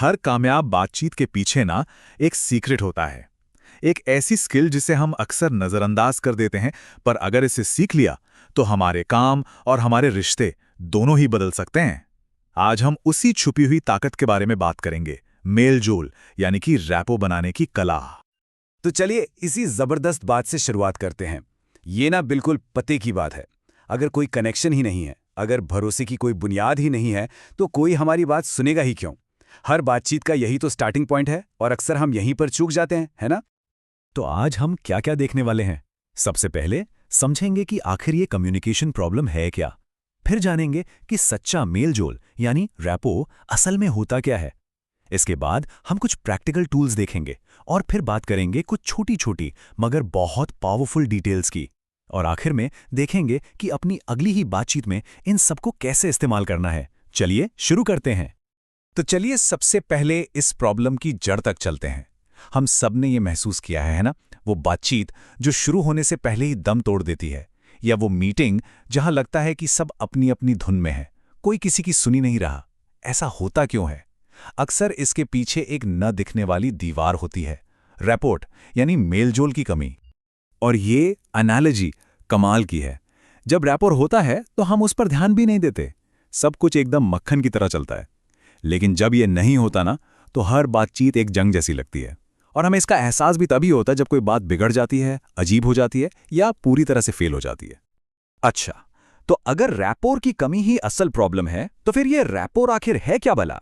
हर कामयाब बातचीत के पीछे ना एक सीक्रेट होता है। एक ऐसी स्किल जिसे हम अक्सर नज़रअंदाज कर देते हैं, पर अगर इसे सीख लिया तो हमारे काम और हमारे रिश्ते दोनों ही बदल सकते हैं। आज हम उसी छुपी हुई ताकत के बारे में बात करेंगे, मेल-जोल यानी कि रैपो बनाने की कला। तो चलिए इसी जबरदस्त बात से शुरुआत करते हैं। ये ना बिल्कुल पते की बात है। अगर कोई कनेक्शन ही नहीं है, अगर भरोसे की कोई बुनियाद ही नहीं है, तो कोई हमारी बात सुनेगा ही क्यों? हर बातचीत का यही तो स्टार्टिंग पॉइंट है और अक्सर हम यहीं पर चूक जाते हैं, है ना? तो आज हम क्या क्या देखने वाले हैं। सबसे पहले समझेंगे कि आखिर ये कम्युनिकेशन प्रॉब्लम है क्या। फिर जानेंगे कि सच्चा मेलजोल यानी रैपो असल में होता क्या है। इसके बाद हम कुछ प्रैक्टिकल टूल्स देखेंगे और फिर बात करेंगे कुछ छोटी छोटी मगर बहुत पावरफुल डिटेल्स की। और आखिर में देखेंगे कि अपनी अगली ही बातचीत में इन सबको कैसे इस्तेमाल करना है। चलिए शुरू करते हैं। तो चलिए सबसे पहले इस प्रॉब्लम की जड़ तक चलते हैं। हम सब ने ये महसूस किया है ना, वो बातचीत जो शुरू होने से पहले ही दम तोड़ देती है, या वो मीटिंग जहां लगता है कि सब अपनी अपनी धुन में है, कोई किसी की सुनी नहीं रहा। ऐसा होता क्यों है? अक्सर इसके पीछे एक न दिखने वाली दीवार होती है, रैपोर्ट यानी मेलजोल की कमी। और ये एनालॉजी कमाल की है। जब रैपोर्ट होता है तो हम उस पर ध्यान भी नहीं देते, सब कुछ एकदम मक्खन की तरह चलता है। लेकिन जब ये नहीं होता ना, तो हर बातचीत एक जंग जैसी लगती है। और हमें इसका एहसास भी तभी होता है जब कोई बात बिगड़ जाती है, अजीब हो जाती है या पूरी तरह से फेल हो जाती है। अच्छा, तो अगर रैपोर की कमी ही असल प्रॉब्लम है, तो फिर ये रैपोर आखिर है क्या भला?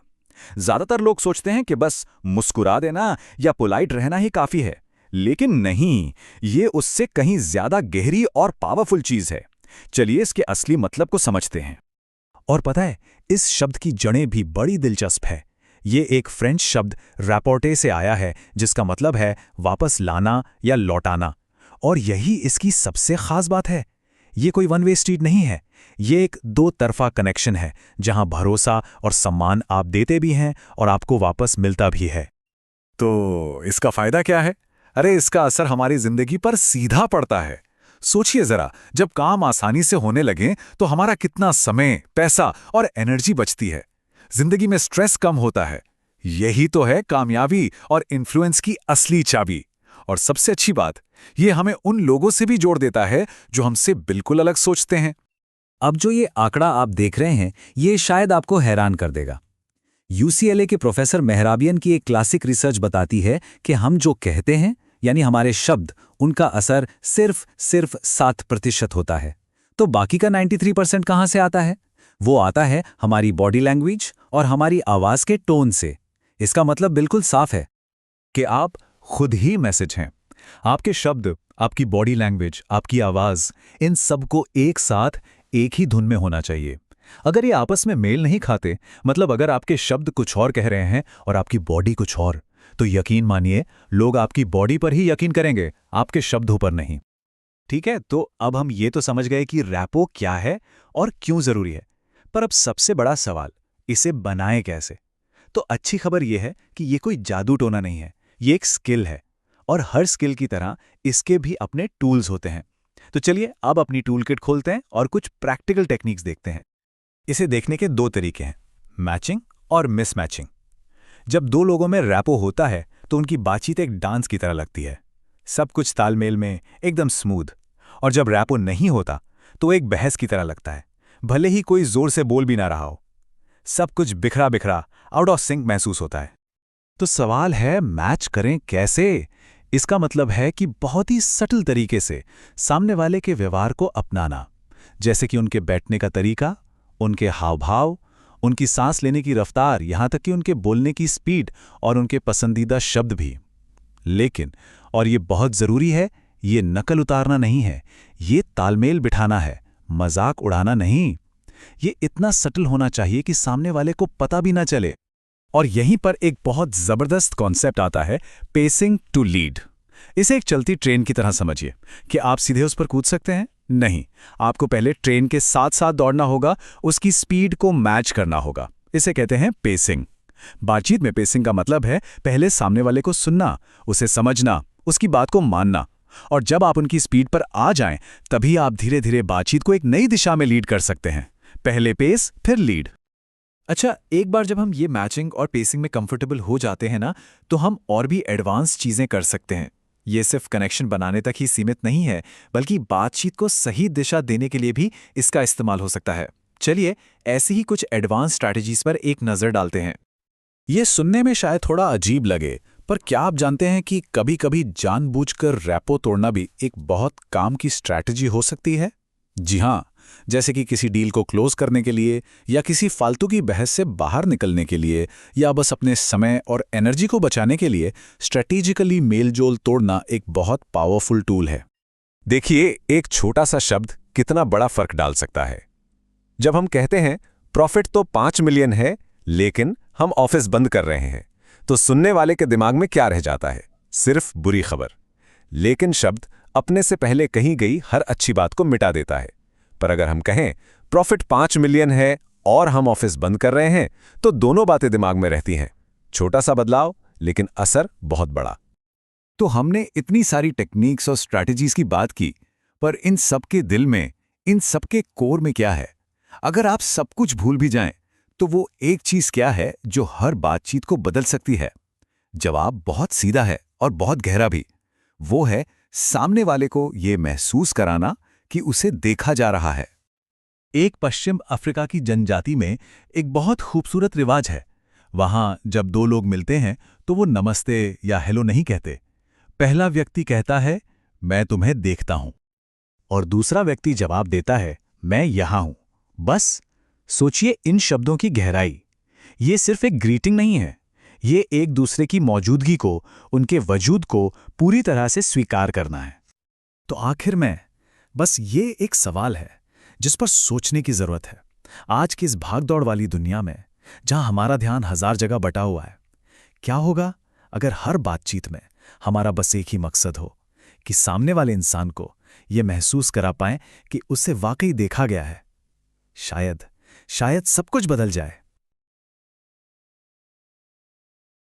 ज्यादातर लोग सोचते हैं कि बस मुस्कुरा देना या पोलाइट रहना ही काफी है, लेकिन नहीं, ये उससे कहीं ज्यादा गहरी और पावरफुल चीज है। चलिए इसके असली मतलब को समझते हैं। और पता है, इस शब्द की जड़ें भी बड़ी दिलचस्प है। ये एक फ्रेंच शब्द रैपोर्टे से आया है, जिसका मतलब है वापस लाना या लौटाना। और यही इसकी सबसे खास बात है। ये कोई वन वे स्ट्रीट नहीं है, ये एक दो तरफा कनेक्शन है, जहां भरोसा और सम्मान आप देते भी हैं और आपको वापस मिलता भी है। तो इसका फायदा क्या है? अरे इसका असर हमारी जिंदगी पर सीधा पड़ता है। सोचिए जरा, जब काम आसानी से होने लगे तो हमारा कितना समय, पैसा और एनर्जी बचती है। जिंदगी में स्ट्रेस कम होता है। यही तो है कामयाबी और इन्फ्लुएंस की असली चाबी। और सबसे अच्छी बात, ये हमें उन लोगों से भी जोड़ देता है जो हमसे बिल्कुल अलग सोचते हैं। अब जो ये आंकड़ा आप देख रहे हैं, ये शायद आपको हैरान कर देगा। यूसीएलए के प्रोफेसर मेहराबियन की एक क्लासिक रिसर्च बताती है कि हम जो कहते हैं, यानी हमारे शब्द, उनका असर सिर्फ 7% होता है। तो बाकी का 93% कहाँ से आता है? वो आता है हमारी बॉडी लैंग्वेज और हमारी आवाज के टोन से। इसका मतलब बिल्कुल साफ है कि आप खुद ही मैसेज हैं। आपके शब्द, आपकी बॉडी लैंग्वेज, आपकी आवाज, इन सबको एक साथ एक ही धुन में होना चाहिए। अगर ये आपस में मेल नहीं खाते, मतलब अगर आपके शब्द कुछ और कह रहे हैं और आपकी बॉडी कुछ और, तो यकीन मानिए लोग आपकी बॉडी पर ही यकीन करेंगे, आपके शब्दों पर नहीं। ठीक है, तो अब हम ये तो समझ गए कि रैपो क्या है और क्यों जरूरी है। पर अब सबसे बड़ा सवाल, इसे बनाएं कैसे? तो अच्छी खबर यह है कि ये कोई जादू टोना नहीं है, ये एक स्किल है। और हर स्किल की तरह इसके भी अपने टूल्स होते हैं। तो चलिए अब अपनी टूल किट खोलते हैं और कुछ प्रैक्टिकल टेक्निक्स देखते हैं। इसे देखने के दो तरीके हैं, मैचिंग और मिसमैचिंग। जब दो लोगों में रैपो होता है तो उनकी बातचीत एक डांस की तरह लगती है, सब कुछ तालमेल में, एकदम स्मूथ। और जब रैपो नहीं होता तो एक बहस की तरह लगता है, भले ही कोई जोर से बोल भी ना रहा हो। सब कुछ बिखरा बिखरा, आउट ऑफ सिंक महसूस होता है। तो सवाल है, मैच करें कैसे? इसका मतलब है कि बहुत ही सटल तरीके से सामने वाले के व्यवहार को अपनाना, जैसे कि उनके बैठने का तरीका, उनके हाव भाव, उनकी सांस लेने की रफ्तार, यहां तक कि उनके बोलने की स्पीड और उनके पसंदीदा शब्द भी। लेकिन, और ये बहुत जरूरी है, ये नकल उतारना नहीं है, ये तालमेल बिठाना है, मजाक उड़ाना नहीं। ये इतना सटल होना चाहिए कि सामने वाले को पता भी ना चले। और यहीं पर एक बहुत जबरदस्त कॉन्सेप्ट आता है, पेसिंग टू लीड। इसे एक चलती ट्रेन की तरह समझिए कि आप सीधे उस पर कूद सकते हैं? नहीं, आपको पहले ट्रेन के साथ साथ दौड़ना होगा, उसकी स्पीड को मैच करना होगा। इसे कहते हैं पेसिंग। बातचीत में पेसिंग का मतलब है पहले सामने वाले को सुनना, उसे समझना, उसकी बात को मानना। और जब आप उनकी स्पीड पर आ जाएं, तभी आप धीरे धीरे बातचीत को एक नई दिशा में लीड कर सकते हैं। पहले पेस, फिर लीड। अच्छा, एक बार जब हम ये मैचिंग और पेसिंग में कंफर्टेबल हो जाते हैं ना, तो हम और भी एडवांस चीजें कर सकते हैं। ये सिर्फ कनेक्शन बनाने तक ही सीमित नहीं है, बल्कि बातचीत को सही दिशा देने के लिए भी इसका इस्तेमाल हो सकता है। चलिए, ऐसी ही कुछ एडवांस स्ट्रैटेजीज पर एक नजर डालते हैं। ये सुनने में शायद थोड़ा अजीब लगे, पर क्या आप जानते हैं कि कभी-कभी जानबूझकर रैपो तोड़ना भी एक बहुत काम की स्ट्रैटेजी हो सकती है? जी हाँ, जैसे कि किसी डील को क्लोज करने के लिए, या किसी फालतू की बहस से बाहर निकलने के लिए, या बस अपने समय और एनर्जी को बचाने के लिए स्ट्रैटेजिकली मेलजोल तोड़ना एक बहुत पावरफुल टूल है। देखिए, एक छोटा सा शब्द कितना बड़ा फर्क डाल सकता है। जब हम कहते हैं प्रॉफिट तो 5 मिलियन है, लेकिन हम ऑफिस बंद कर रहे हैं, तो सुनने वाले के दिमाग में क्या रह जाता है? सिर्फ बुरी खबर। लेकिन शब्द अपने से पहले कही गई हर अच्छी बात को मिटा देता है। पर अगर हम कहें प्रॉफिट 5 मिलियन है और हम ऑफिस बंद कर रहे हैं, तो दोनों बातें दिमाग में रहती हैं। छोटा सा बदलाव, लेकिन असर बहुत बड़ा। तो हमने इतनी सारी टेक्निक्स और स्ट्रैटेजीज की बात की, पर इन सब के दिल में, इन सब के कोर में क्या है? अगर आप सब कुछ भूल भी जाएं, तो वो एक चीज क्या है जो हर बातचीत को बदल सकती है? जवाब बहुत सीधा है और बहुत गहरा भी। वो है सामने वाले को ये महसूस कराना कि उसे देखा जा रहा है। एक पश्चिम अफ्रीका की जनजाति में एक बहुत खूबसूरत रिवाज है। वहां जब दो लोग मिलते हैं तो वो नमस्ते या हेलो नहीं कहते। पहला व्यक्ति कहता है, मैं तुम्हें देखता हूं, और दूसरा व्यक्ति जवाब देता है, मैं यहां हूं। बस सोचिए इन शब्दों की गहराई। ये सिर्फ एक ग्रीटिंग नहीं है, ये एक दूसरे की मौजूदगी को, उनके वजूद को पूरी तरह से स्वीकार करना है। तो आखिर में बस ये एक सवाल है जिस पर सोचने की जरूरत है। आज की इस भागदौड़ वाली दुनिया में, जहां हमारा ध्यान हजार जगह बटा हुआ है, क्या होगा अगर हर बातचीत में हमारा बस एक ही मकसद हो कि सामने वाले इंसान को यह महसूस करा पाएं कि उसे वाकई देखा गया है? शायद सब कुछ बदल जाए।